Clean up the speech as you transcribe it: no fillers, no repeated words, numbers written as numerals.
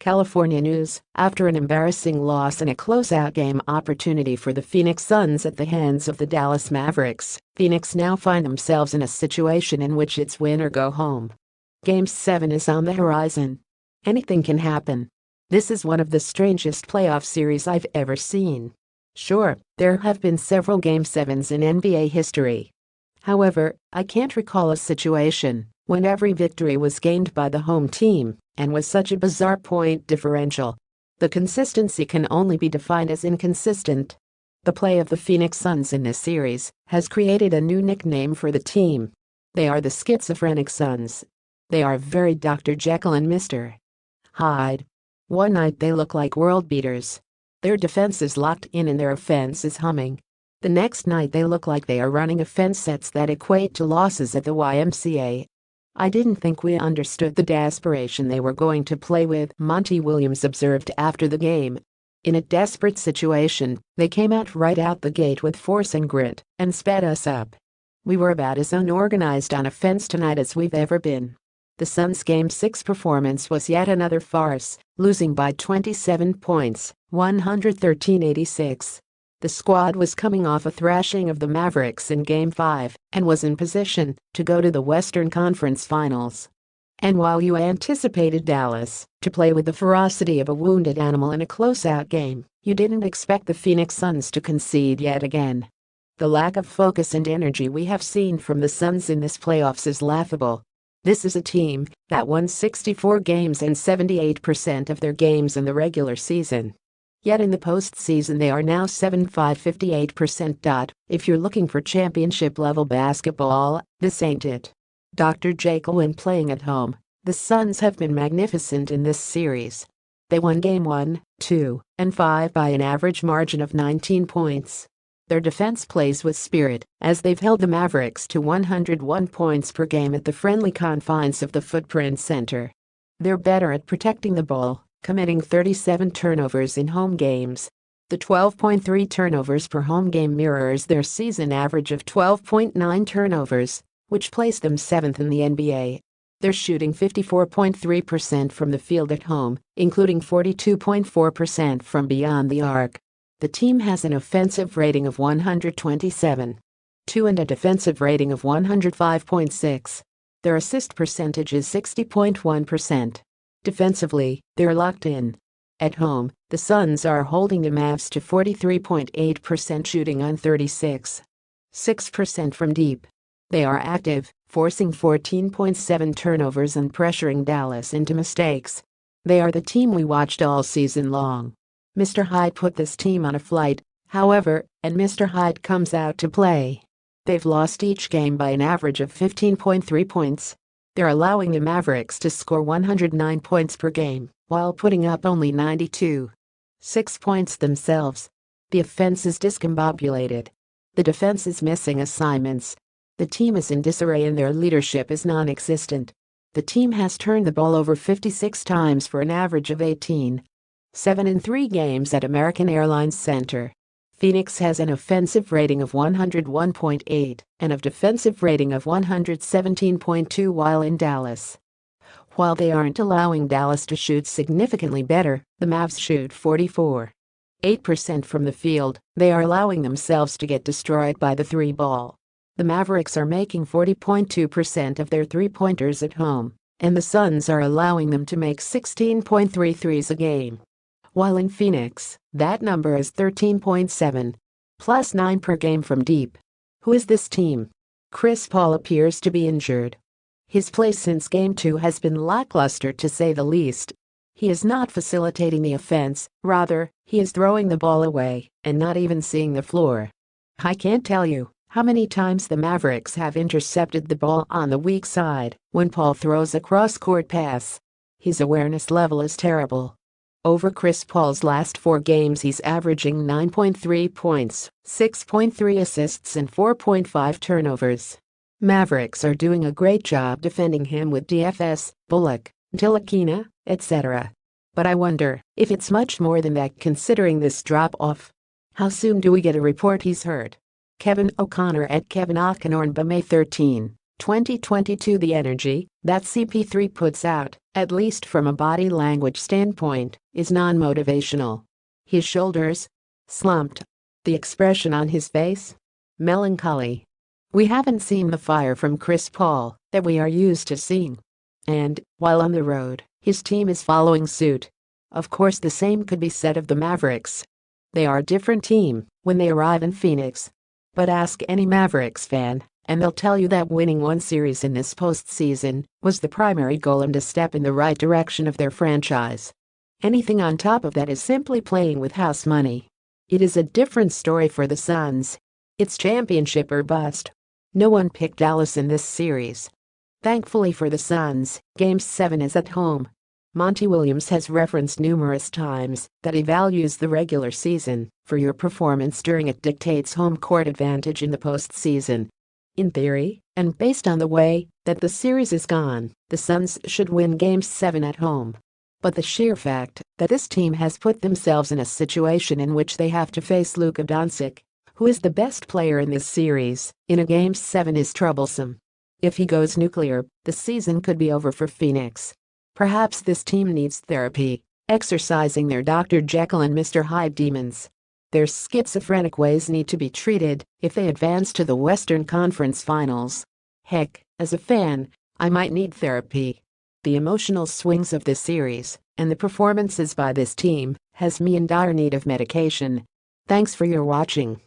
California news: after an embarrassing loss in a closeout game opportunity for the Phoenix Suns at the hands of the Dallas Mavericks, Phoenix now find themselves in a situation in which it's win or go home. Game 7 is on the horizon. Anything can happen. This is one of the strangest playoff series I've ever seen. Sure, there have been several Game 7s in NBA history. However, I can't recall a situation when every victory was gained by the home team and was such a bizarre point differential. The consistency can only be defined as inconsistent. The play of the Phoenix Suns in this series has created a new nickname for the team. They are the Schizophrenic Suns. They are very Dr. Jekyll and Mr. Hyde. One night they look like world beaters. Their defense is locked in and their offense is humming. The next night they look like they are running offense sets that equate to losses at the YMCA. I didn't think we understood the desperation they were going to play with, Monty Williams observed after the game. In a desperate situation, they came out right out the gate with force and grit and sped us up. We were about as unorganized on offense tonight as we've ever been. The Suns' Game 6 performance was yet another farce, losing by 27 points, 113-86. The squad was coming off a thrashing of the Mavericks in Game 5 and was in position to go to the Western Conference Finals. And while you anticipated Dallas to play with the ferocity of a wounded animal in a closeout game, you didn't expect the Phoenix Suns to concede yet again. The lack of focus and energy we have seen from the Suns in this playoffs is laughable. This is a team that won 64 games and 78% of their games in the regular season. Yet in the postseason they are now 75-58%. If you're looking for championship-level basketball, this ain't it. Dr. Jekyll. When playing at home, the Suns have been magnificent in this series. They won Game 1, 2, and 5 by an average margin of 19 points. Their defense plays with spirit, as they've held the Mavericks to 101 points per game at the friendly confines of the Footprint Center. They're better at protecting the ball, committing 37 turnovers in home games. The 12.3 turnovers per home game mirrors their season average of 12.9 turnovers, which placed them 7th in the NBA. They're shooting 54.3% from the field at home, including 42.4% from beyond the arc. The team has an offensive rating of 127.2 and a defensive rating of 105.6. Their assist percentage is 60.1%. Defensively, they're locked in. At home, the Suns are holding the Mavs to 43.8% shooting on 36.6% from deep. They are active, forcing 14.7 turnovers and pressuring Dallas into mistakes. They are the team we watched all season long. Mr. Hyde put this team on a flight, however, and Mr. Hyde comes out to play. They've lost each game by an average of 15.3 points. They're allowing the Mavericks to score 109 points per game, while putting up only 92.6 points themselves. The offense is discombobulated. The defense is missing assignments. The team is in disarray and their leadership is non-existent. The team has turned the ball over 56 times for an average of 18.7 in 3 games at American Airlines Center. Phoenix has an offensive rating of 101.8 and a defensive rating of 117.2 while in Dallas. While they aren't allowing Dallas to shoot significantly better, the Mavs shoot 44.8% from the field. They are allowing themselves to get destroyed by the 3-ball. The Mavericks are making 40.2% of their 3-pointers at home, and the Suns are allowing them to make 16.3 threes a game. While in Phoenix, that number is 13.7, plus 9 per game from deep. Who is this team? Chris Paul appears to be injured. His play since Game 2 has been lackluster to say the least. He is not facilitating the offense, rather, he is throwing the ball away and not even seeing the floor. I can't tell you how many times the Mavericks have intercepted the ball on the weak side when Paul throws a cross-court pass. His awareness level is terrible. Over Chris Paul's last 4 games he's averaging 9.3 points, 6.3 assists and 4.5 turnovers. Mavericks are doing a great job defending him with DFS, Bullock, Ntilikina, etc. But I wonder if it's much more than that considering this drop-off. How soon do we get a report he's hurt? Kevin O'Connor at Kevin O'Connor by May 13. 2022. The energy that CP3 puts out, at least from a body language standpoint, is non-motivational. His shoulders slumped. The expression on his face? Melancholy. We haven't seen the fire from Chris Paul that we are used to seeing. And, while on the road, his team is following suit. Of course, the same could be said of the Mavericks. They are a different team when they arrive in Phoenix. But ask any Mavericks fan, and they'll tell you that winning one series in this postseason was the primary goal and a step in the right direction of their franchise. Anything on top of that is simply playing with house money. It is a different story for the Suns. It's championship or bust. No one picked Dallas in this series. Thankfully for the Suns, Game 7 is at home. Monty Williams has referenced numerous times that he values the regular season, for your performance during it dictates home court advantage in the postseason. In theory, and based on the way that the series is gone, the Suns should win Game 7 at home. But the sheer fact that this team has put themselves in a situation in which they have to face Luka Doncic, who is the best player in this series, in a Game 7 is troublesome. If he goes nuclear, the season could be over for Phoenix. Perhaps this team needs therapy, exercising their Dr. Jekyll and Mr. Hyde demons. Their schizophrenic ways need to be treated if they advance to the Western Conference Finals. Heck, as a fan, I might need therapy. The emotional swings of this series and the performances by this team has me in dire need of medication. Thanks for your watching.